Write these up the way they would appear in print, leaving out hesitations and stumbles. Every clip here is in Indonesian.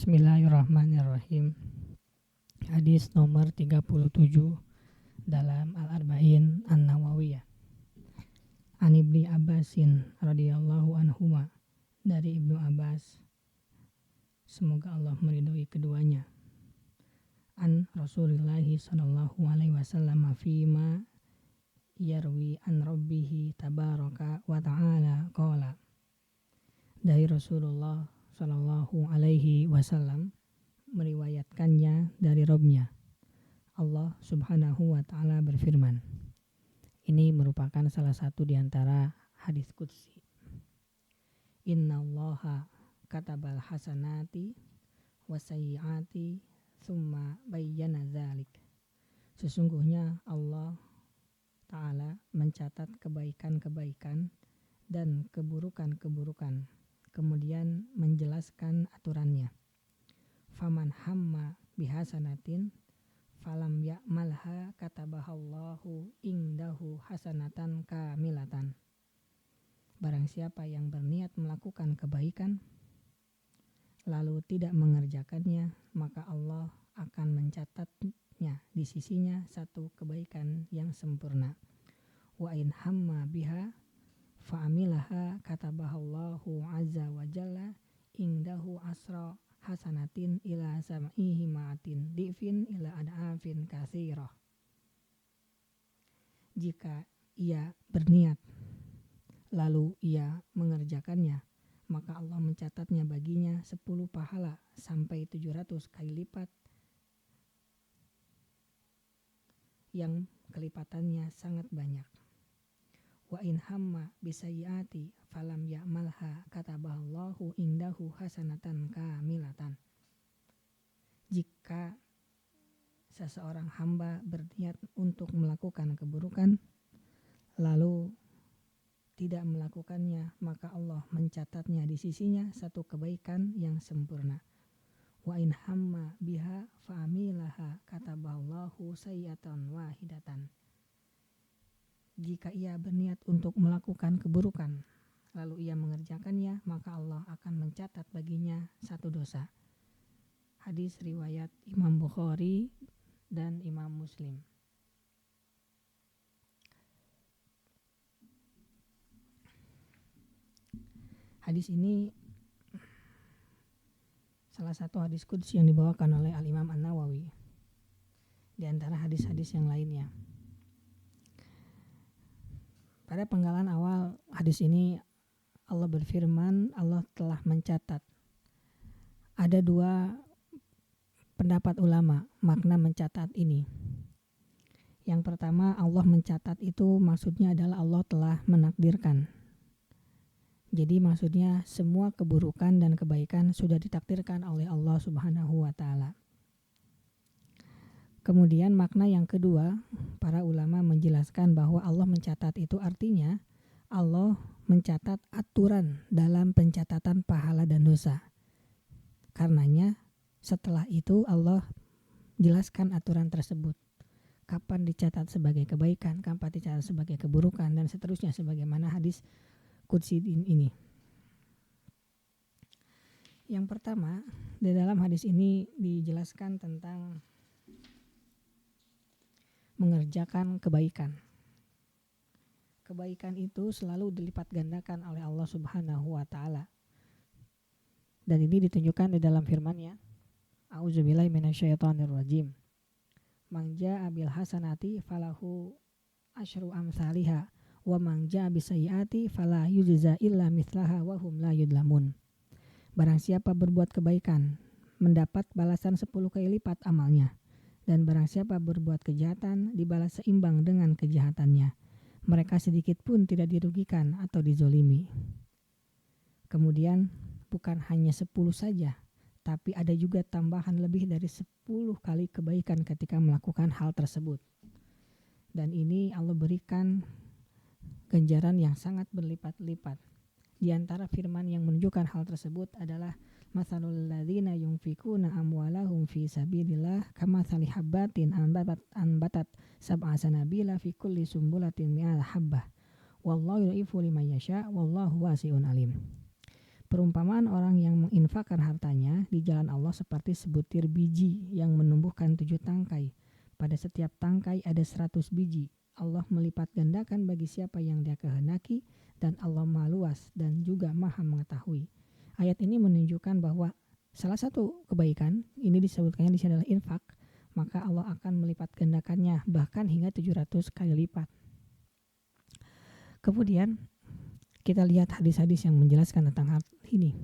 Bismillahirrahmanirrahim. Hadis nomor 37 dalam Al-Arba'in An-Nawawiyah. An Ibni Abbasin radhiyallahu anhuma, dari Ibnu Abbas, semoga Allah meridhoi keduanya. An Rasulillahi sallallahu alaihi wasallam fima yarwi an rabbihi tabaraka wa ta'ala qala. Dari Rasulullah sallallahu alaihi wasallam meriwayatkannya dari Rabb-Nya, Allah subhanahu wa ta'ala berfirman. Ini merupakan salah satu di antara hadis qudsi. Innallaha katabal hasanati wasayyiati tsumma bayyana dzalik. Sesungguhnya Allah Ta'ala mencatat kebaikan-kebaikan dan keburukan-keburukan, kemudian menjelaskan aturannya. Faman hamma bihasanatin falam ya'malha katabahallahu indahu hasanatan kamilatan. Barang siapa yang berniat melakukan kebaikan lalu tidak mengerjakannya, maka Allah akan mencatatnya di sisinya satu kebaikan yang sempurna. Wa in hamma biha fa'amilaha katabahallahu azza wa jalla indahu asra hasanatin ila sam'ihi ma'atin difin ila ad'afin katsirah. Jika ia berniat lalu ia mengerjakannya, maka Allah mencatatnya baginya 10 pahala sampai 700 kali lipat, yang kelipatannya sangat banyak. Wa in hamma bisayyiati falam ya'malha katabahallahu indahu hasanatan kamilatan. Jika seseorang hamba berniat untuk melakukan keburukan lalu tidak melakukannya, maka Allah mencatatnya di sisinya satu kebaikan yang sempurna. Wa in hamma biha fa'amilaha katabahallahu sayyi'atan wahidatan. Jika ia berniat untuk melakukan keburukan lalu ia mengerjakannya, maka Allah akan mencatat baginya satu dosa. Hadis riwayat Imam Bukhari dan Imam Muslim. Hadis ini salah satu hadis qudsi yang dibawakan oleh Al-Imam An-Nawawi di antara hadis-hadis yang lainnya. Pada penggalan awal hadis ini Allah berfirman, Allah telah mencatat. Ada dua pendapat ulama makna mencatat ini. Yang pertama, Allah mencatat itu maksudnya adalah Allah telah menakdirkan. Jadi maksudnya semua keburukan dan kebaikan sudah ditakdirkan oleh Allah Subhanahu wa ta'ala. Kemudian makna yang kedua, para ulama menjelaskan bahwa Allah mencatat itu artinya Allah mencatat aturan dalam pencatatan pahala dan dosa. Karenanya setelah itu Allah jelaskan aturan tersebut. Kapan dicatat sebagai kebaikan, kapan dicatat sebagai keburukan, dan seterusnya sebagaimana hadis qudsi ini. Yang pertama, di dalam hadis ini dijelaskan tentang mengerjakan kebaikan. Kebaikan itu selalu dilipat gandakan oleh Allah Subhanahu wa ta'ala. Dan ini ditunjukkan di dalam firman-Nya, A'udzubillahi minasyaitonirrajim. Man jaa'a bil hasanati falahu asyru amsalihha wa man jaa'a bisayyi'ati fala yujza illa mithlaha wa hum la yudlamun. Barang siapa berbuat kebaikan mendapat balasan 10 kali lipat amalnya, dan barang siapa berbuat kejahatan dibalas seimbang dengan kejahatannya. Mereka sedikit pun tidak dirugikan atau dizolimi. Kemudian bukan hanya 10 saja, tapi ada juga tambahan lebih dari 10 kali kebaikan ketika melakukan hal tersebut. Dan ini Allah berikan ganjaran yang sangat berlipat-lipat. Di antara firman yang menunjukkan hal tersebut adalah Matsalul ladzina yunfikuna amwalahum fi sabilillah kamatsali habbatin anbatat sab'a sanabila fi kulli sumbulatin mi'at habbah wallahu yudhifu liman yasha wallahu wasi'un alim. Perumpamaan orang yang menginfakkan hartanya di jalan Allah seperti sebutir biji yang menumbuhkan 7 tangkai. Pada setiap tangkai ada 100 biji. Allah melipat gandakan bagi siapa yang Dia kehendaki, dan Allah Maha Luas dan juga Maha mengetahui. Ayat ini menunjukkan bahwa salah satu kebaikan ini disebutkannya di sini adalah infak, maka Allah akan melipat gandakannya bahkan hingga 700 kali lipat. Kemudian kita lihat hadis-hadis yang menjelaskan tentang hal ini.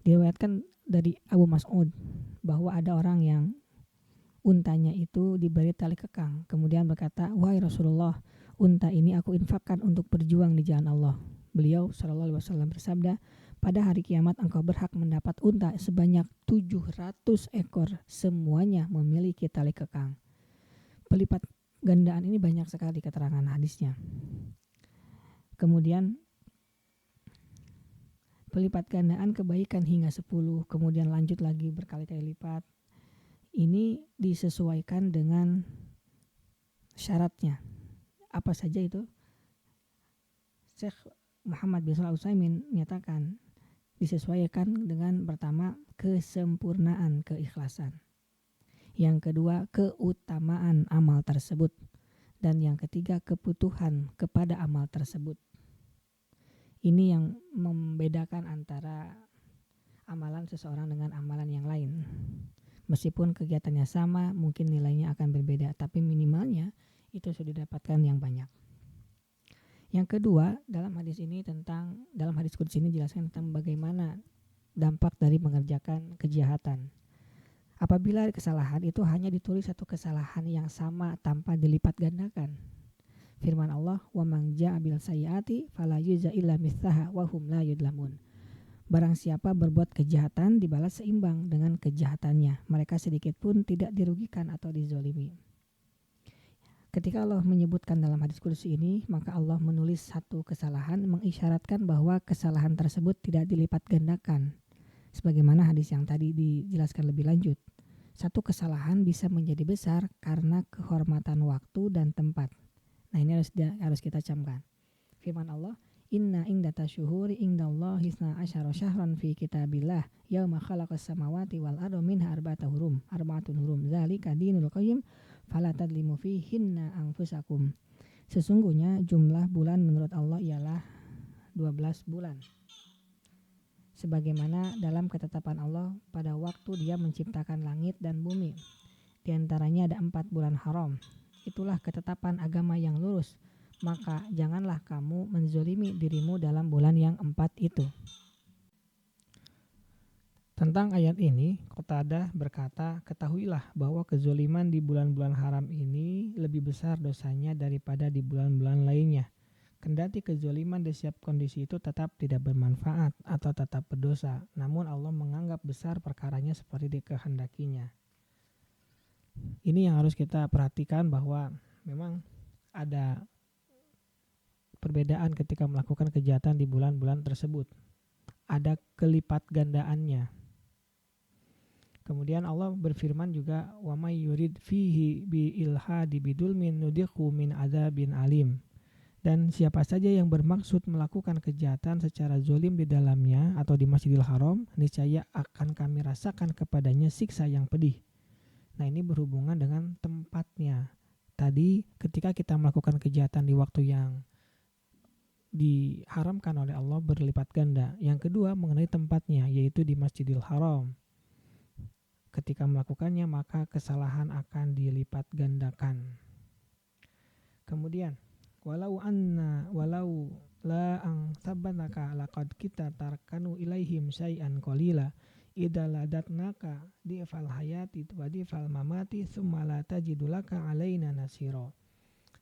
Diriwayatkan dari Abu Mas'ud bahwa ada orang yang untanya itu diberi tali kekang, kemudian berkata, "Wahai Rasulullah, unta ini aku infakkan untuk berjuang di jalan Allah." Beliau sallallahu alaihi wasallam bersabda, "Pada hari kiamat engkau berhak mendapat unta sebanyak 700 ekor, semuanya memiliki tali kekang." Pelipat gandaan ini banyak sekali keterangan hadisnya. Kemudian pelipat gandaan kebaikan hingga 10, kemudian lanjut lagi berkali-kali lipat. Ini disesuaikan dengan syaratnya. Apa saja itu? Syekh Muhammad bin Shalih Al-Utsaimin menyatakan disesuaikan dengan pertama kesempurnaan keikhlasan, yang kedua keutamaan amal tersebut, dan yang ketiga kebutuhan kepada amal tersebut. Ini yang membedakan antara amalan seseorang dengan amalan yang lain. Meskipun kegiatannya sama, mungkin nilainya akan berbeda, tapi minimalnya itu sudah didapatkan yang banyak. Yang kedua, dalam hadis qudsi ini dijelaskan tentang bagaimana dampak dari mengerjakan kejahatan. Apabila kesalahan itu hanya ditulis satu kesalahan yang sama tanpa dilipat gandakan. Firman Allah, "Wa man jaa'a bil sayyi'ati fala yujza illa mithlaha wa hum la yudlamun." Barang siapa berbuat kejahatan dibalas seimbang dengan kejahatannya, mereka sedikit pun tidak dirugikan atau dizolimi. Ketika Allah menyebutkan dalam hadis qudsi ini, maka Allah menulis satu kesalahan mengisyaratkan bahwa kesalahan tersebut tidak dilipat gandakan. Sebagaimana hadis yang tadi dijelaskan lebih lanjut, satu kesalahan bisa menjadi besar karena kehormatan waktu dan tempat. Nah, ini harus kita camkan. Firman Allah, "Inna indata syuhuri indallahi 12 syahran fi kitabillah yauma khalaqas samawati wal arda minha arba'atun hurum dzalika dinul qayyim fala tadlimu fihinna anfusakum." Sesungguhnya jumlah bulan menurut Allah ialah 12 bulan. Sebagaimana dalam ketetapan Allah pada waktu Dia menciptakan langit dan bumi. Di antaranya ada 4 bulan haram. Itulah ketetapan agama yang lurus. Maka janganlah kamu menzolimi dirimu dalam bulan yang 4 itu. Tentang ayat ini, Qatadah berkata, "Ketahuilah bahwa kezoliman di bulan-bulan haram ini lebih besar dosanya daripada di bulan-bulan lainnya. Kendati kezoliman di setiap kondisi itu tetap tidak bermanfaat atau tetap berdosa, namun Allah menganggap besar perkaranya seperti dikehendakinya." Ini yang harus kita perhatikan, bahwa memang ada perbedaan ketika melakukan kejahatan di bulan-bulan tersebut. Ada kelipat gandaannya. Kemudian Allah berfirman juga, "Wa may yurid fihi bi ilhadi bidulmin nudhiqhu min adzabin alim." Dan siapa saja yang bermaksud melakukan kejahatan secara zolim di dalamnya atau di Masjidil Haram, niscaya akan kami rasakan kepadanya siksa yang pedih. Nah, ini berhubungan dengan tempatnya. Tadi ketika kita melakukan kejahatan di waktu yang diharamkan oleh Allah berlipat ganda. Yang kedua mengenai tempatnya, yaitu di Masjidil Haram. Ketika melakukannya maka kesalahan akan dilipat gandakan. Kemudian walau la ang sabanaka laqad kita tarkanu ilaihim syai'an qalila idza ladatnaka di'fal hayati wa di'fal mamati tsumma la tajidulaka alaina nasira.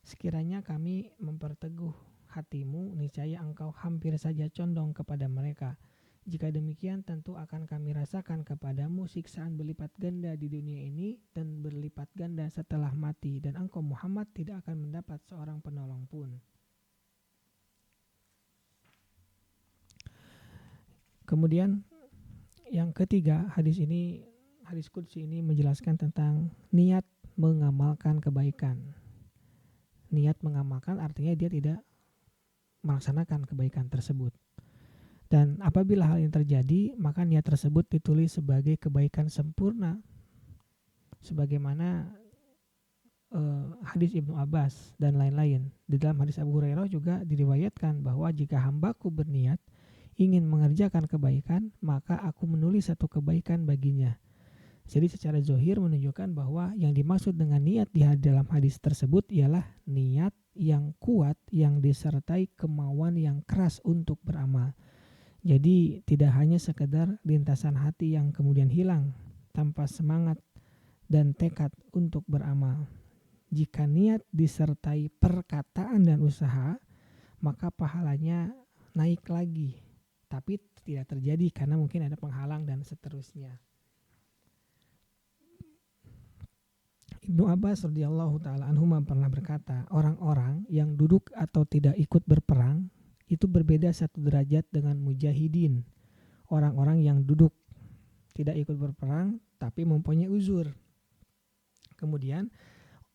Sekiranya kami memperteguh hatimu, niscaya engkau hampir saja condong kepada mereka. Jika demikian, tentu akan kami rasakan kepadamu siksaan berlipat ganda di dunia ini dan berlipat ganda setelah mati, dan engkau Muhammad tidak akan mendapat seorang penolong pun. Kemudian yang ketiga, hadis qudsi ini menjelaskan tentang niat mengamalkan kebaikan. Niat mengamalkan artinya dia tidak melaksanakan kebaikan tersebut. Dan apabila hal ini terjadi, maka niat tersebut ditulis sebagai kebaikan sempurna. Sebagaimana hadis Ibnu Abbas dan lain-lain. Di dalam hadis Abu Hurairah juga diriwayatkan bahwa jika hambaku berniat ingin mengerjakan kebaikan, maka aku menulis satu kebaikan baginya. Jadi secara zahir menunjukkan bahwa yang dimaksud dengan niat di dalam hadis tersebut ialah niat yang kuat yang disertai kemauan yang keras untuk beramal. Jadi tidak hanya sekedar lintasan hati yang kemudian hilang tanpa semangat dan tekad untuk beramal. Jika niat disertai perkataan dan usaha, maka pahalanya naik lagi. Tapi tidak terjadi karena mungkin ada penghalang dan seterusnya. Ibnu Abbas radhiyallahu taala anhuma pernah berkata, orang-orang yang duduk atau tidak ikut berperang itu berbeda satu derajat dengan mujahidin. Orang-orang yang duduk tidak ikut berperang tapi mempunyai uzur. Kemudian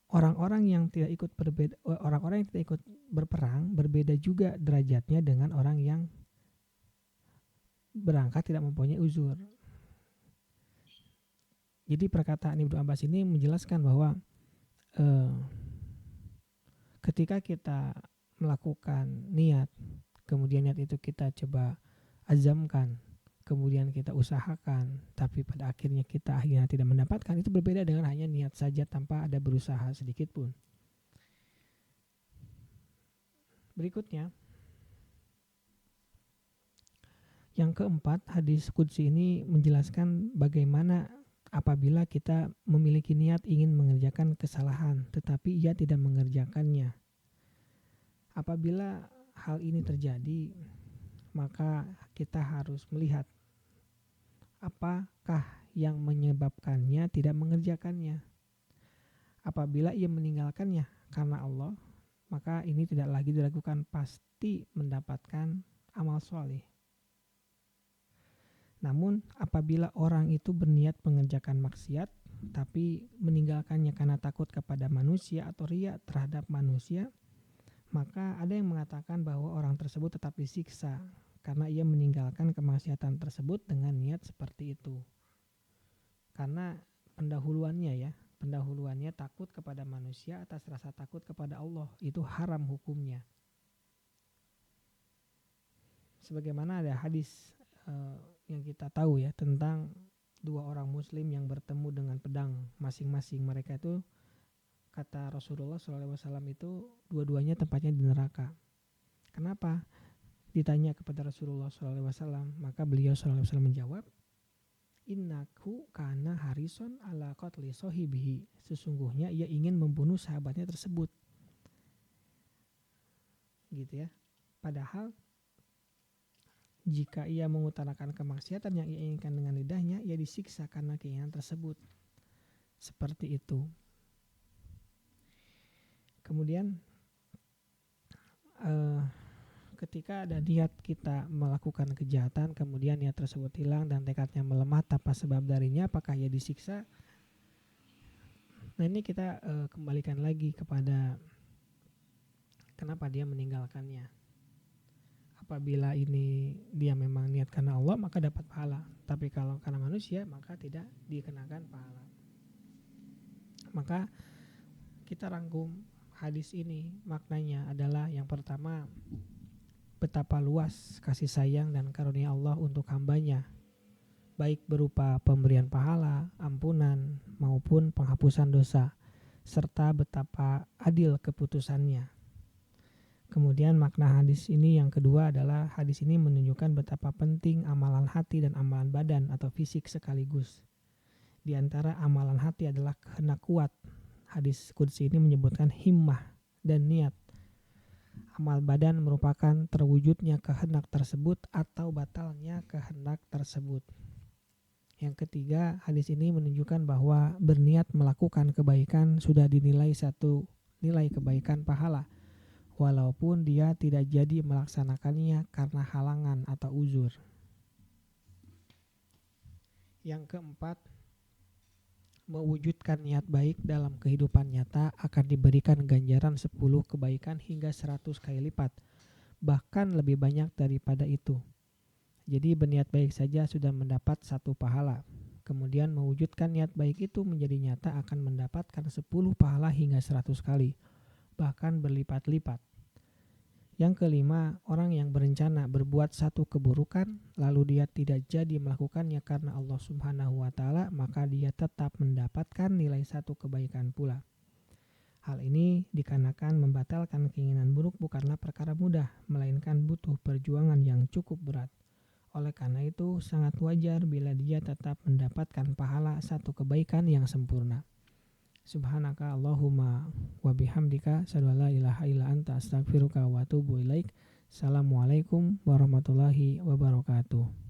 orang-orang yang tidak ikut berperang berbeda juga derajatnya dengan orang yang berangkat tidak mempunyai uzur. Jadi perkataan Ibnu Abbas ini menjelaskan bahwa ketika kita melakukan niat, kemudian niat itu kita coba azamkan, kemudian kita usahakan, tapi pada akhirnya kita akhirnya tidak mendapatkan, itu berbeda dengan hanya niat saja tanpa ada berusaha sedikit pun. Berikutnya, yang keempat, hadis qudsi ini menjelaskan bagaimana apabila kita memiliki niat ingin mengerjakan kesalahan, tetapi ia tidak mengerjakannya. Apabila hal ini terjadi, maka kita harus melihat apakah yang menyebabkannya tidak mengerjakannya. Apabila ia meninggalkannya karena Allah, maka ini tidak lagi diragukan, pasti mendapatkan amal soleh. Namun apabila orang itu berniat mengerjakan maksiat tapi meninggalkannya karena takut kepada manusia atau riya terhadap manusia, maka ada yang mengatakan bahwa orang tersebut tetap disiksa karena ia meninggalkan kemaksiatan tersebut dengan niat seperti itu. Karena pendahuluannya takut kepada manusia atas rasa takut kepada Allah, itu haram hukumnya. Sebagaimana ada hadis yang kita tahu ya tentang dua orang muslim yang bertemu dengan pedang masing-masing. Mereka itu, kata Rasulullah SAW, itu dua-duanya tempatnya di neraka. Kenapa? Ditanya kepada Rasulullah SAW, maka beliau SAW menjawab, innahu kana harison ala qatli sahibihi, sesungguhnya ia ingin membunuh sahabatnya tersebut. Gitu ya. Padahal jika ia mengutarakan kemaksiatan yang ia inginkan dengan lidahnya, ia disiksa karena keinginan tersebut. Seperti itu. Kemudian ketika ada niat kita melakukan kejahatan, kemudian niat tersebut hilang dan tekadnya melemah tanpa sebab darinya, apakah ia disiksa? Nah ini kita kembalikan lagi kepada kenapa dia meninggalkannya. Apabila ini dia memang niat karena Allah, maka dapat pahala. Tapi kalau karena manusia, maka tidak dikenakan pahala. Maka kita rangkum hadis ini, maknanya adalah yang pertama, betapa luas kasih sayang dan karunia Allah untuk hambanya, baik berupa pemberian pahala, ampunan, maupun penghapusan dosa, serta betapa adil keputusannya. Kemudian makna hadis ini yang kedua adalah hadis ini menunjukkan betapa penting amalan hati dan amalan badan atau fisik sekaligus. Di antara amalan hati adalah kehendak kuat. Hadis qudsi ini menyebutkan himmah dan niat. Amal badan merupakan terwujudnya kehendak tersebut atau batalnya kehendak tersebut. Yang ketiga, hadis ini menunjukkan bahwa berniat melakukan kebaikan sudah dinilai satu nilai kebaikan pahala, walaupun dia tidak jadi melaksanakannya karena halangan atau uzur. Yang keempat, mewujudkan niat baik dalam kehidupan nyata akan diberikan ganjaran 10 kebaikan hingga 100 kali lipat, bahkan lebih banyak daripada itu. Jadi berniat baik saja sudah mendapat 1 pahala. Kemudian mewujudkan niat baik itu menjadi nyata akan mendapatkan 10 pahala hingga 100 kali, bahkan berlipat-lipat. Yang kelima, orang yang berencana berbuat 1 keburukan, lalu dia tidak jadi melakukannya karena Allah Subhanahu wa Ta'ala, maka dia tetap mendapatkan nilai 1 kebaikan pula. Hal ini dikarenakan membatalkan keinginan buruk bukanlah perkara mudah, melainkan butuh perjuangan yang cukup berat. Oleh karena itu, sangat wajar bila dia tetap mendapatkan pahala 1 kebaikan yang sempurna. Subhanaka Allahumma wa bihamdika asyhadu an la ilaha illa anta astaghfiruka wa atubu ilaik. Assalamualaikum warahmatullahi wabarakatuh.